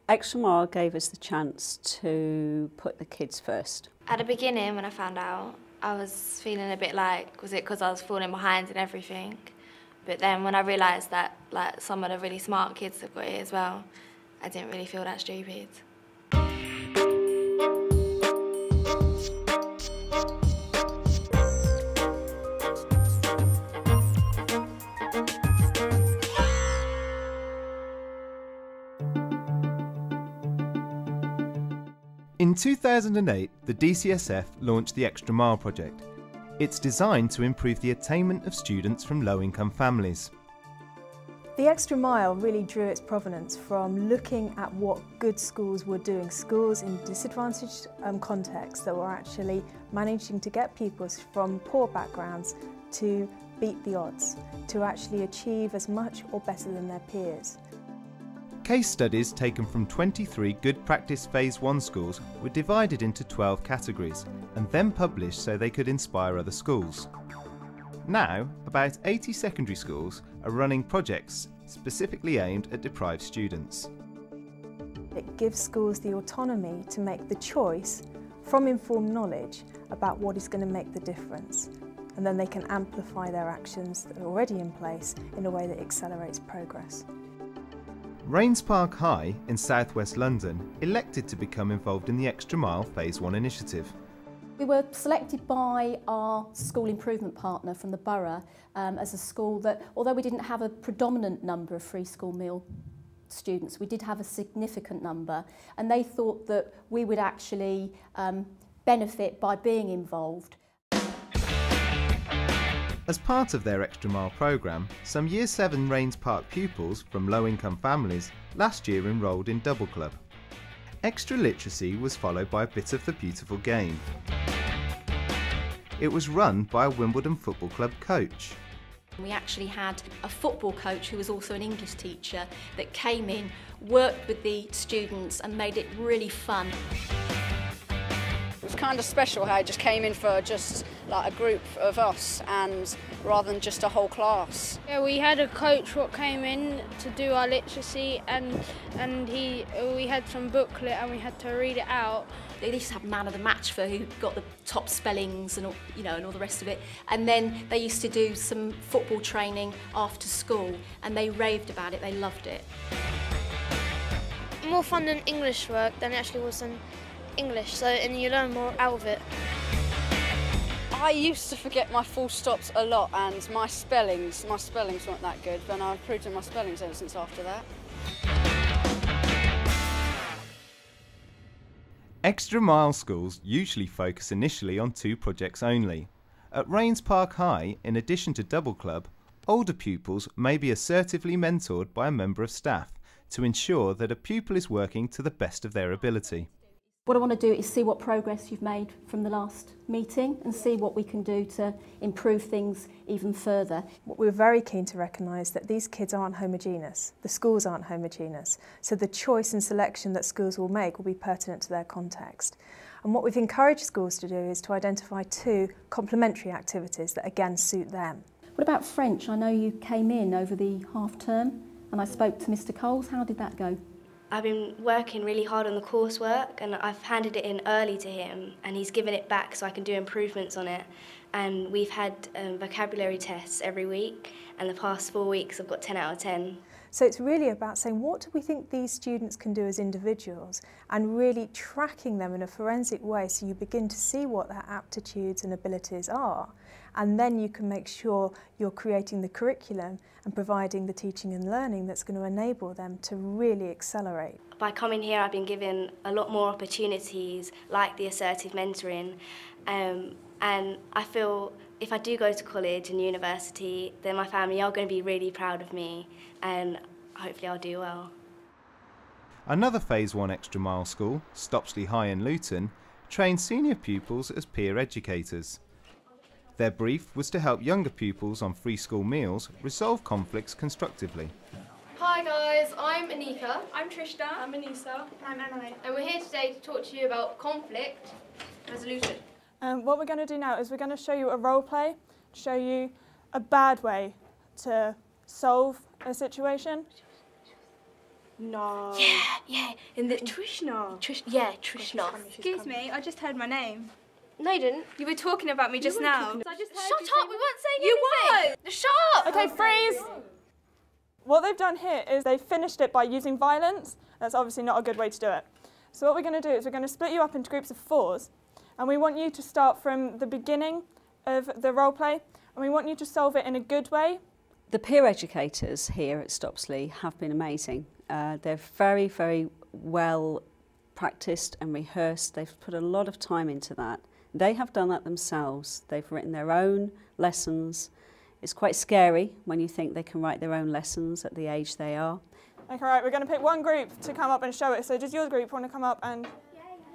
Extra Mile gave us the chance to put the kids first. At the beginning, when I found out, I was feeling a bit like, was it because I was falling behind and everything? But then when I realised that like some of the really smart kids have got it as well, I didn't really feel that stupid. In 2008, the DCSF launched the Extra Mile project. It's designed to improve the attainment of students from low-income families. The Extra Mile really drew its provenance from looking at what good schools were doing, schools in disadvantaged contexts that were actually managing to get pupils from poor backgrounds to beat the odds, to actually achieve as much or better than their peers. Case studies taken from 23 Good Practice Phase 1 schools were divided into 12 categories and then published so they could inspire other schools. Now, about 80 secondary schools are running projects specifically aimed at deprived students. It gives schools the autonomy to make the choice from informed knowledge about what is going to make the difference, and then they can amplify their actions that are already in place in a way that accelerates progress. Rains Park High in southwest London elected to become involved in the Extra Mile Phase 1 initiative. We were selected by our school improvement partner from the borough as a school that, although we didn't have a predominant number of free school meal students, we did have a significant number, and they thought that we would actually benefit by being involved. As part of their Extra Mile programme, some Year 7 Rains Park pupils from low-income families last year enrolled in Double Club. Extra literacy was followed by a bit of the beautiful game. It was run by a Wimbledon Football Club coach. We actually had a football coach who was also an English teacher that came in, worked with the students and made it really fun. It was kind of special how it just came in for just like a group of us and rather than just a whole class. Yeah, we had a coach what came in to do our literacy and we had some booklet and we had to read it out. They used to have man of the match for who got the top spellings and all, and all the rest of it. And then they used to do some football training after school and they raved about it, they loved it. More fun than English work than it actually was in English, and you learn more out of it. I used to forget my full stops a lot and my spellings weren't that good, but I've improved in my spellings ever since after that. Extra Mile schools usually focus initially on 2 projects only. At Rains Park High, in addition to Double Club, older pupils may be assertively mentored by a member of staff to ensure that a pupil is working to the best of their ability. What I want to do is see what progress you've made from the last meeting and see what we can do to improve things even further. We're very keen to recognise that these kids aren't homogeneous, the schools aren't homogeneous, so the choice and selection that schools will make will be pertinent to their context. And what we've encouraged schools to do is to identify 2 complementary activities that again suit them. What about French? I know you came in over the half term and I spoke to Mr. Coles. How did that go? I've been working really hard on the coursework and I've handed it in early to him and he's given it back so I can do improvements on it. And we've had vocabulary tests every week and the past 4 weeks I've got 10 out of 10. So it's really about saying what do we think these students can do as individuals and really tracking them in a forensic way so you begin to see what their aptitudes and abilities are. And then you can make sure you're creating the curriculum and providing the teaching and learning that's going to enable them to really accelerate. By coming here I've been given a lot more opportunities like the assertive mentoring and I feel if I do go to college and university then my family are going to be really proud of me and hopefully I'll do well. Another Phase 1 Extra Mile school, Stopsley High in Luton, trained senior pupils as peer educators. Their brief was to help younger pupils on free school meals resolve conflicts constructively. Hi guys, I'm Anika. I'm Trishna. I'm Anissa. I'm Emily. And we're here today to talk to you about conflict resolution. What we're going to do now is we're going to show you a role play, show you a bad way to solve a situation. No. Yeah, in the... Trishna. Trishna. Excuse me, I just heard my name. No, you didn't. You were talking about me just now. Shut up, we weren't saying anything. Shut up. Okay, freeze. What they've done here is they finished it by using violence. That's obviously not a good way to do it. So what we're going to do is we're going to split you up into groups of 4s, and we want you to start from the beginning of the role play, and we want you to solve it in a good way. The peer educators here at Stopsley have been amazing. They're very, very well practiced and rehearsed. They've put a lot of time into that. They have done that themselves. They've written their own lessons. It's quite scary when you think they can write their own lessons at the age they are. Okay, right, we're going to pick one group to come up and show it. So does your group want to come up and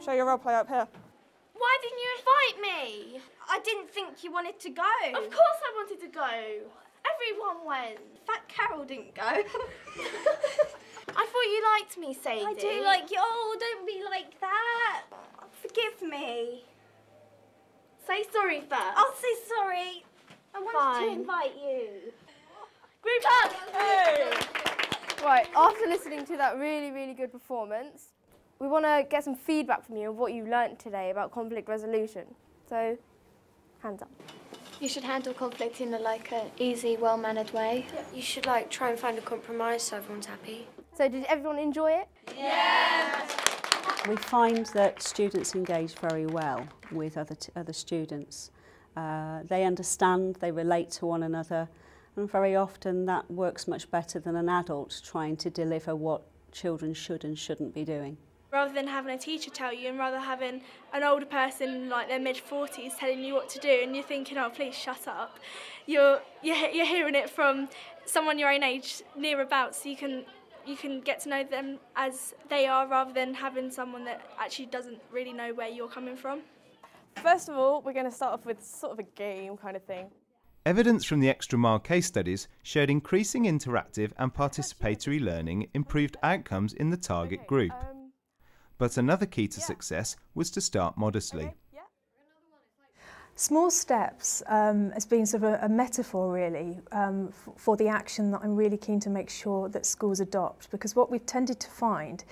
show your role play up here? Why didn't you invite me? I didn't think you wanted to go. Of course I wanted to go. Everyone went. In fact, Carol didn't go. I thought you liked me, Sadie. I do like you. Oh, don't be like that. Forgive me. Say sorry first. I'll say sorry. I wanted to invite you. Group hug! Hey! Right, after listening to that really, really good performance, we want to get some feedback from you of what you learnt today about conflict resolution. So, hands up. You should handle conflict in an easy, well-mannered way. You should try and find a compromise so everyone's happy. So did everyone enjoy it? Yes! We find that students engage very well with other students. They understand, they relate to one another, and very often that works much better than an adult trying to deliver what children should and shouldn't be doing. Rather than having a teacher tell you, and rather having an older person like their mid-40s telling you what to do, and you're thinking, oh, please shut up. You're hearing it from someone your own age, near about, so you can get to know them as they are, rather than having someone that actually doesn't really know where you're coming from. First of all, we're going to start off with sort of a game kind of thing. Evidence from the Extra Mile case studies showed increasing interactive and participatory learning improved outcomes in the target group. But another key to success was to start modestly. Small steps has been sort of a metaphor really for the action that I'm really keen to make sure that schools adopt, because what we've tended to find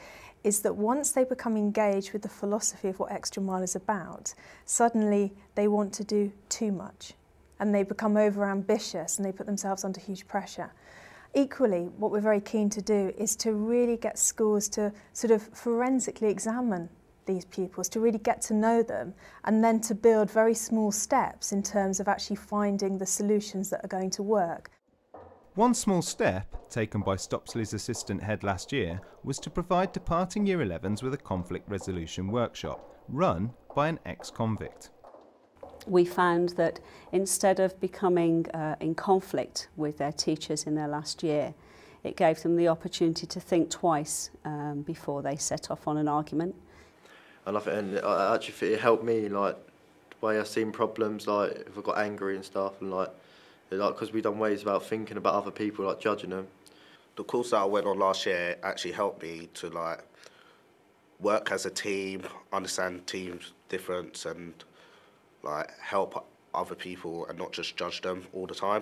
is that once they become engaged with the philosophy of what Extra Mile is about, suddenly they want to do too much and they become over-ambitious and they put themselves under huge pressure. Equally, what we're very keen to do is to really get schools to sort of forensically examine these pupils, to really get to know them, and then to build very small steps in terms of actually finding the solutions that are going to work. One small step, taken by Stopsley's assistant head last year, was to provide departing Year 11s with a conflict resolution workshop, run by an ex-convict. We found that instead of becoming in conflict with their teachers in their last year, it gave them the opportunity to think twice before they set off on an argument. And I actually think it helped me, the way I've seen problems, if I got angry and stuff, and because we've done ways about thinking about other people, judging them. The course that I went on last year actually helped me to work as a team, understand teams' difference, and help other people and not just judge them all the time.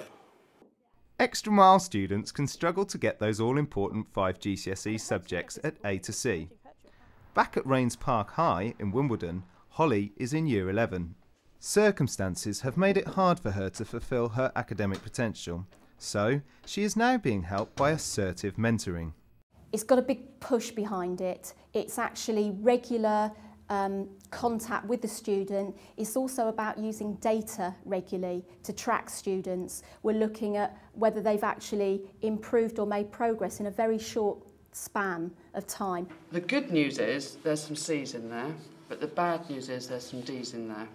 Extra Mile students can struggle to get those all-important 5 GCSE subjects at A to C. Back at Rains Park High in Wimbledon, Holly is in Year 11. Circumstances have made it hard for her to fulfil her academic potential, so she is now being helped by assertive mentoring. It's got a big push behind it. It's actually regular contact with the student. It's also about using data regularly to track students. We're looking at whether they've actually improved or made progress in a very short span of time. The good news is there's some C's in there, but the bad news is there's some D's in there.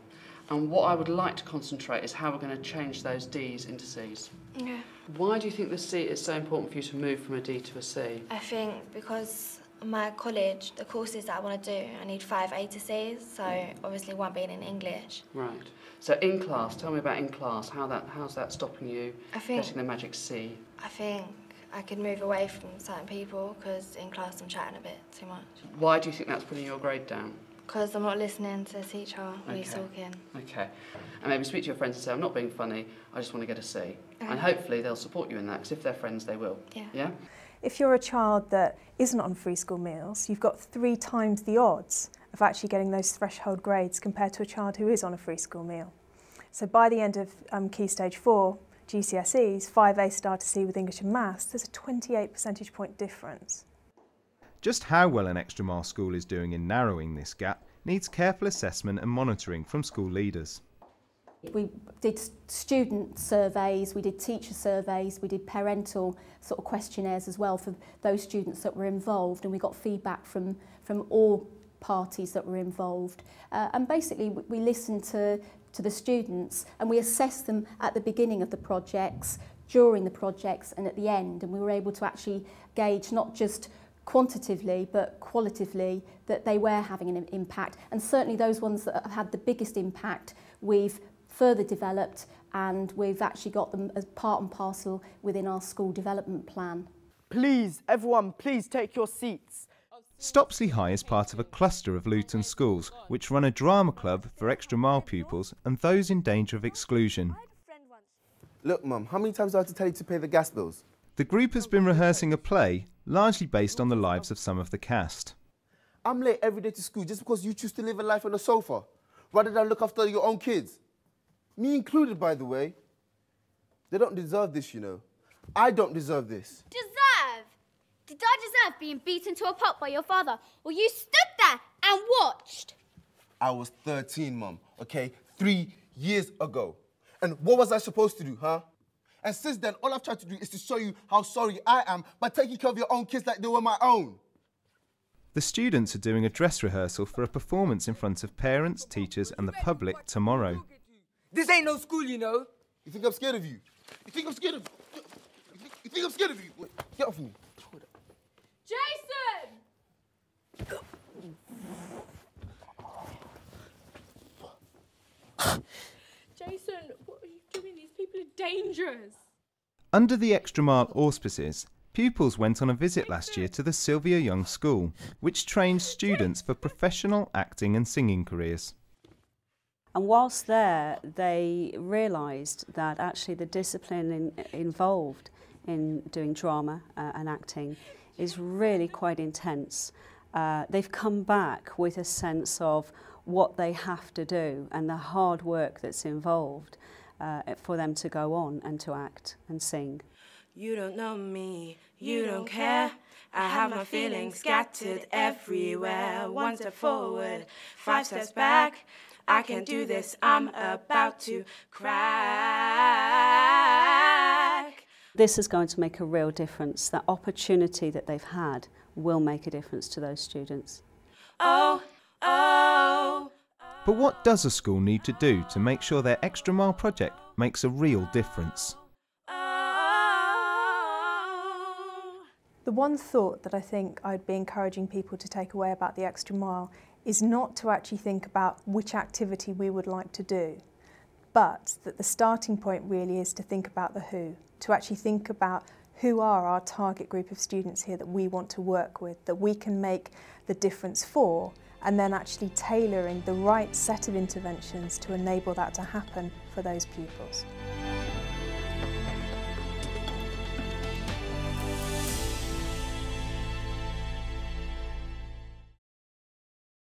And what I would like to concentrate is how we're going to change those D's into C's. Yeah. Why do you think the C is so important for you to move from a D to a C? I think because my college, the courses that I want to do, I need 5 A to C's, so obviously one being in English. Right. So in class, tell me about in class, how's that stopping you getting the magic C? I think I could move away from certain people because in class I'm chatting a bit too much. Why do you think that's putting your grade down? Because I'm not listening to the teacher when he's talking. Okay. And maybe speak to your friends and say, I'm not being funny, I just want to get a C. And hopefully they'll support you in that, because if they're friends, they will. Yeah. Yeah? If you're a child that isn't on free school meals, you've got 3 times the odds of actually getting those threshold grades compared to a child who is on a free school meal. So by the end of Key Stage 4 GCSEs, 5A star to C with English and Maths, there's a 28 percentage point difference. Just how well an Extra Mile school is doing in narrowing this gap needs careful assessment and monitoring from school leaders. We did student surveys, we did teacher surveys, we did parental sort of questionnaires as well for those students that were involved, and we got feedback from all parties that were involved. And basically we listened to the students and we assessed them at the beginning of the projects, during the projects and at the end, and we were able to actually gauge not just quantitatively but qualitatively that they were having an impact, and certainly those ones that have had the biggest impact we've further developed, and we've actually got them as part and parcel within our school development plan. Please, everyone, please take your seats. Stopsley High is part of a cluster of Luton schools which run a drama club for Extra Mile pupils and those in danger of exclusion. Look, Mum, how many times do I have to tell you to pay the gas bills? The group has been rehearsing a play largely based on the lives of some of the cast. I'm late every day to school just because you choose to live a life on the sofa rather than look after your own kids. Me included, by the way. They don't deserve this, you know. I don't deserve this. Deserve? Did I deserve being beaten to a pulp by your father, or you stood there and watched? I was 13, Mum, okay? 3 years ago. And what was I supposed to do, huh? And since then, all I've tried to do is to show you how sorry I am by taking care of your own kids like they were my own. The students are doing a dress rehearsal for a performance in front of parents, teachers and the public tomorrow. This ain't no school, you know. You think I'm scared of you? You think I'm scared of you? You think I'm scared of you? Wait, get off me. Jason! Jason, what are you doing? These people are dangerous. Under the Extra Mile auspices, pupils went on a visit last year to the Sylvia Young School, which trains students for professional acting and singing careers. And whilst there, they realised that actually the discipline involved in doing drama and acting is really quite intense. They've come back with a sense of what they have to do and the hard work that's involved for them to go on and to act and sing. You don't know me, you don't care. I have my feelings scattered everywhere. 1 step forward, 5 steps back. I can't do this, I'm about to crack. This is going to make a real difference. That opportunity that they've had will make a difference to those students. Oh, oh. But what does a school need to do to make sure their Extra Mile project makes a real difference? The one thought that I think I'd be encouraging people to take away about the Extra Mile is not to actually think about which activity we would like to do, but that the starting point really is to think about the who, to actually think about who are our target group of students here that we want to work with, that we can make the difference for, and then actually tailoring the right set of interventions to enable that to happen for those pupils.